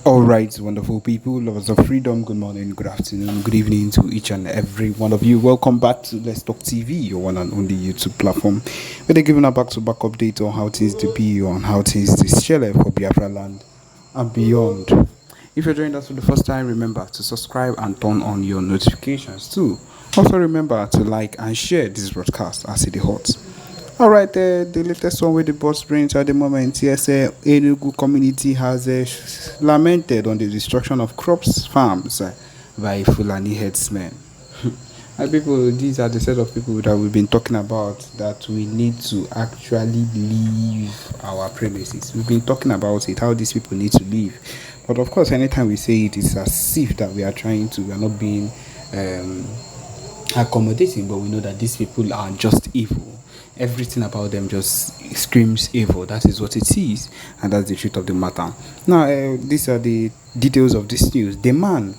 All right, wonderful people, lovers of freedom. Good morning, good afternoon, good evening to each and every one of you. Welcome back to Let's Talk TV, your one and only YouTube platform, where they're giving a back-to-back update on how things to be, on how things to share for Biafra land and beyond. If you're joining us for the first time, remember to subscribe and turn on your notifications too. Also, remember to like and share this broadcast as it is hot. All right, the latest one with the boss brains at the moment. Yes, Enugu community has lamented on the destruction of crops farms by Fulani herdsmen. And people, these are the set of people that we've been talking about that we need to actually leave our premises. We've been talking about it, how these people need to leave. But of course, anytime we say it, it's as if that we are not being accommodating, but we know that these people are just evil. Everything about them just screams evil. That is what it is, and that's the truth of the matter. Now, these are the details of this news. The man,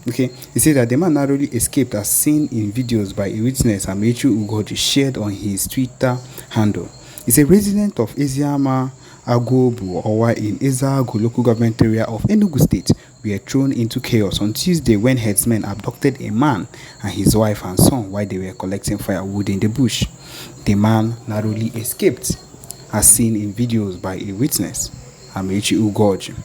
okay, he said that the man narrowly escaped as seen in videos by a witness Amechu Ugoji shared on his Twitter handle. He's a resident of Eziama Agobu Owa in Ezagu local government area of Enugu State were thrown into chaos on Tuesday when herdsmen abducted a man and his wife and son while they were collecting firewood in the bush. The man narrowly escaped, as seen in videos by a witness, Amechi Ugoji.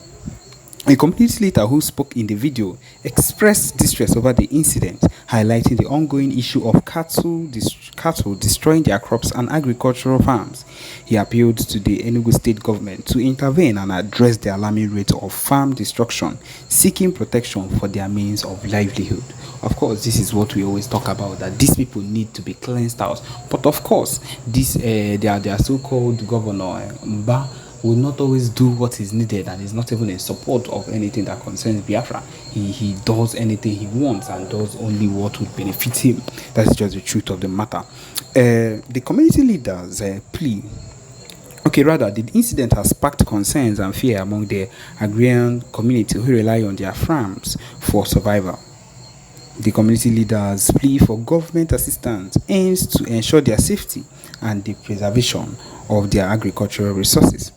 A community leader who spoke in the video expressed distress over the incident, highlighting the ongoing issue of cattle destroying their crops and agricultural farms. He appealed to the Enugu state government to intervene and address the alarming rate of farm destruction, seeking protection for their means of livelihood. Of course, this is what we always talk about, that these people need to be cleansed out. But of course, their so-called governor, Mba, will not always do what is needed and is not even in support of anything that concerns Biafra. He does anything he wants and does only what would benefit him. That's just the truth of the matter. The community leaders plea. Okay, rather, the incident has sparked concerns and fear among the agrarian community who rely on their farms for survival. The community leaders' plea for government assistance aims to ensure their safety and the preservation of their agricultural resources.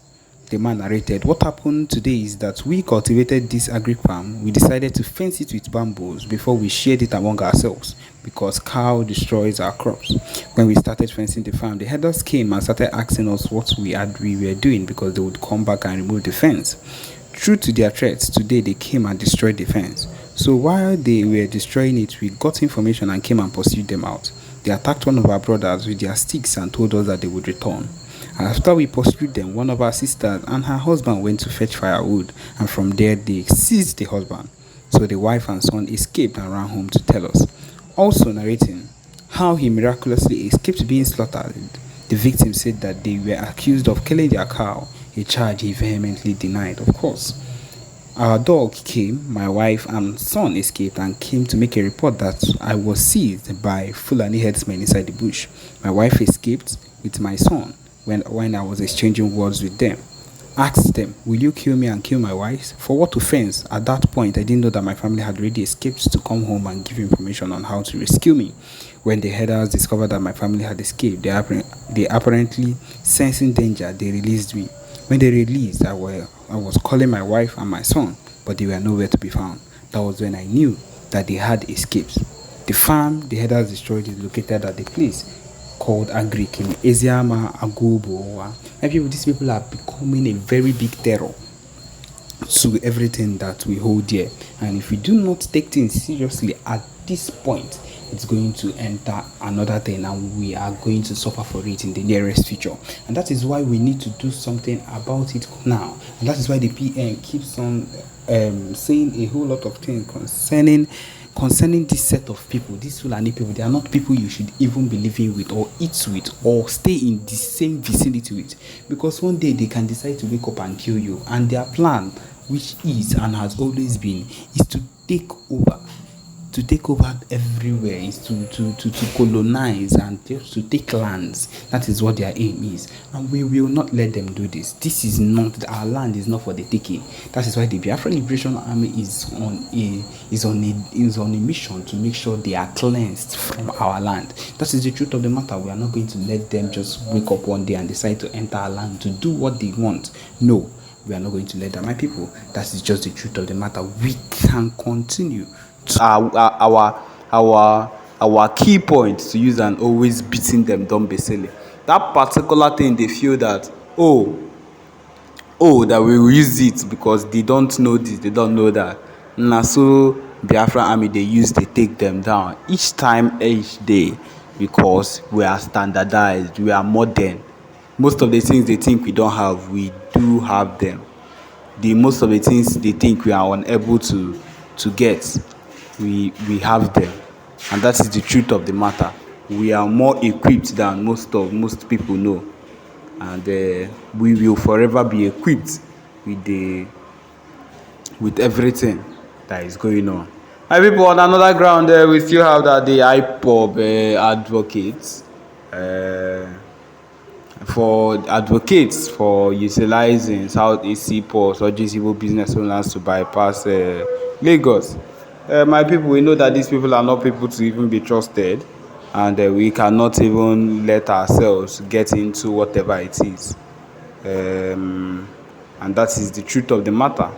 The man narrated, "What happened today is that we cultivated this agri farm. We decided to fence it with bamboos before we shared it among ourselves because cow destroys our crops. When we started fencing the farm, the herders came and started asking us what we were doing because they would come back and remove the fence. True to their threats, today they came and destroyed the fence. So while they were destroying it, we got information and came and pursued them out. They attacked one of our brothers with their sticks and told us that they would return. After we pursued them, one of our sisters and her husband went to fetch firewood, and from there they seized the husband. So the wife and son escaped and ran home to tell us." Also narrating how he miraculously escaped being slaughtered, the victim said that they were accused of killing their cow, a charge he vehemently denied. Of course, our dog came, my wife and son escaped and came to make a report that I was seized by Fulani herdsmen inside the bush. My wife escaped with my son when I was exchanging words with them. Asked them, "Will you kill me and kill my wife? For what offense?" At that point, I didn't know that my family had already escaped to come home and give information on how to rescue me. When the herders discovered that my family had escaped, they apparently sensing danger, they released me. When they released, I was calling my wife and my son, but they were nowhere to be found. That was when I knew that they had escaped. The farm the herders destroyed is located at the place called Agric in Eziama Agobo. And these people are becoming a very big terror to everything that we hold dear. And if we do not take things seriously at this point, it's going to enter another thing and we are going to suffer for it in the nearest future. And that is why we need to do something about it now. And that is why the PM keeps on saying a whole lot of things concerning this set of people, these Fulani people. They are not people you should even be living with or eat with or stay in the same vicinity with, because one day they can decide to wake up and kill you, and their plan, which is and has always been, is to take over everywhere, is to colonize and just to take lands. That is what their aim is, and we will not let them do this. This is not, our land is not for the taking. That is why the Biafran Liberation Army is on a mission to make sure they are cleansed from our land. That is the truth of the matter. We are not going to let them just wake up one day and decide to enter our land to do what they want. No, We are not going to let that. My people, that is just the truth of the matter. We can continue our key point, to use and always beating them down basically. That particular thing they feel that, that we will use it because they don't know this, they don't know that. Na so Biafran army they use, they take them down each time, each day, because we are standardized, we are modern. Most of the things they think we don't have, we do have them. Most of the things they think we are unable to get, we have them. And that is the truth of the matter. We are more equipped than most people know, and we will forever be equipped with everything that is going on. My people, on another ground, we still have that the IPOB advocates for utilizing Southeast Seaports or civil business owners to bypass Lagos. My people, we know that these people are not people to even be trusted, and we cannot even let ourselves get into whatever it is. And that is the truth of the matter.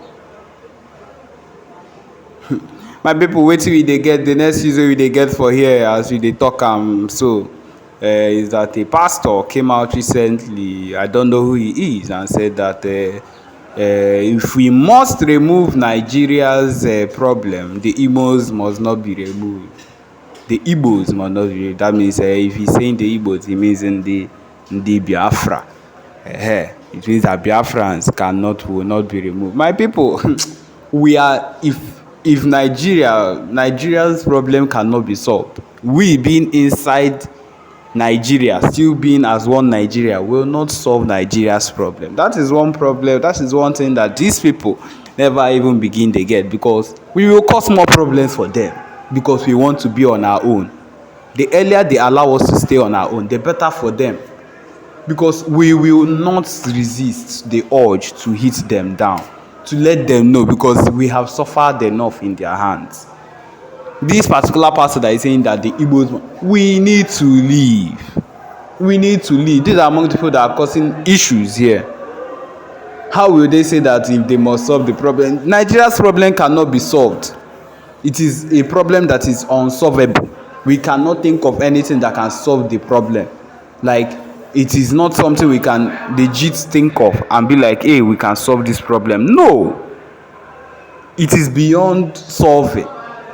My people, wetin we dey get, the next news wey we dey get for here as we dey talk is that a pastor came out recently, I don't know who he is, and said that if we must remove Nigeria's problem, the Igbos must not be removed. The Igbos must not be removed. That means if he's saying the Igbos, he means in the Biafra. It means that Biafrans will not be removed. My people, we are, if Nigeria's problem cannot be solved, we being inside Nigeria, still being as one Nigeria, will not solve Nigeria's problem. That is one problem. That is one thing that these people never even begin to get, because we will cause more problems for them because we want to be on our own. The earlier they allow us to stay on our own, the better for them, because we will not resist the urge to hit them down, to let them know, because we have suffered enough in their hands. This particular pastor that is saying that the Igbos, we need to leave. We need to leave. These are among the people that are causing issues here. How will they say that if they must solve the problem? Nigeria's problem cannot be solved. It is a problem that is unsolvable. We cannot think of anything that can solve the problem. Like, it is not something we can legit think of and be like, hey, we can solve this problem. No. It is beyond solving.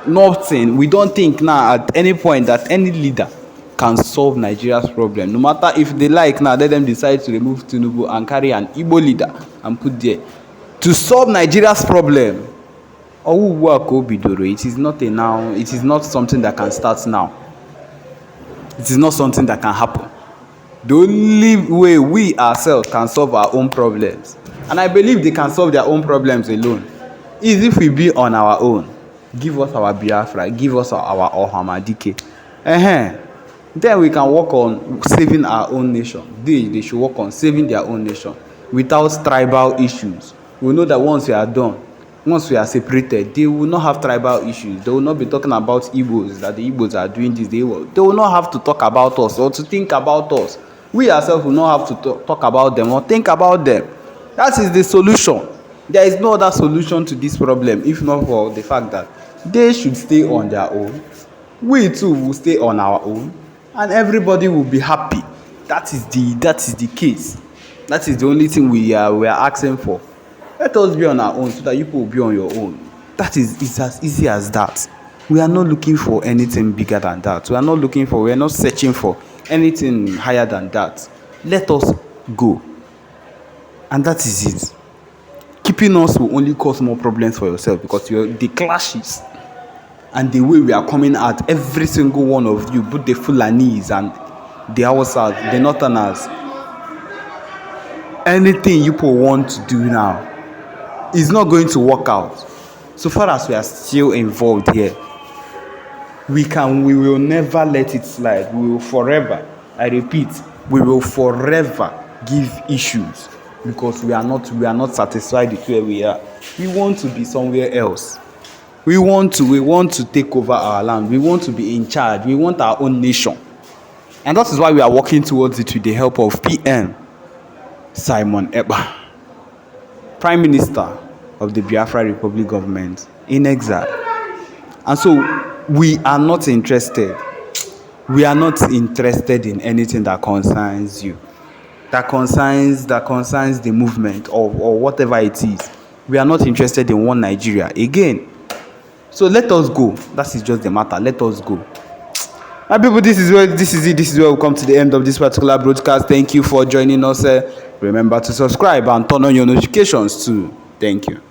Nothing. We don't think now at any point that any leader can solve Nigeria's problem. No matter if they like now, let them decide to remove Tinubu and carry an Igbo leader and put there to solve Nigeria's problem. It is not a now. It is not something that can start now. It is not something that can happen. The only way we ourselves can solve our own problems, and I believe they can solve their own problems alone, is if we be on our own. Give us our Biafra, give us our Ohamadike. Then we can work on saving our own nation. They should work on saving their own nation without tribal issues. We know that once we are done, once we are separated, they will not have tribal issues. They will not be talking about Igbos, that the Igbos are doing this. They will not have to talk about us or to think about us. We ourselves will not have to talk about them or think about them. That is the solution. There is no other solution to this problem, if not for the fact that they should stay on their own. We too will stay on our own, and everybody will be happy. That is the case. That is the only thing we are asking for. Let us be on our own so that you will be on your own. That is, it's as easy as that. We are not looking for anything bigger than that. We are not searching for anything higher than that. Let us go. And that is it. Keeping us will only cause more problems for yourself, because the clashes and the way we are coming at every single one of you, both the Fulanis and the Hausas, the Northerners, anything you people want to do now is not going to work out. So far as we are still involved here, we will never let it slide. We will forever, I repeat, we will forever give issues, because we are not satisfied with where we are. We want to be somewhere else. We want to take over our land. We want to be in charge. We want our own nation. And that is why we are working towards it with the help of PM Simon Ekpa. Prime Minister of the Biafra Republic government in exile. And so we are not interested. We are not interested in anything that concerns you, that concerns the movement or whatever it is. We are not interested in one Nigeria again. So let us go. That is just the matter. Let us go. My people, this is where we come to the end of this particular broadcast. Thank you for joining us. Remember to subscribe and turn on your notifications too. Thank you.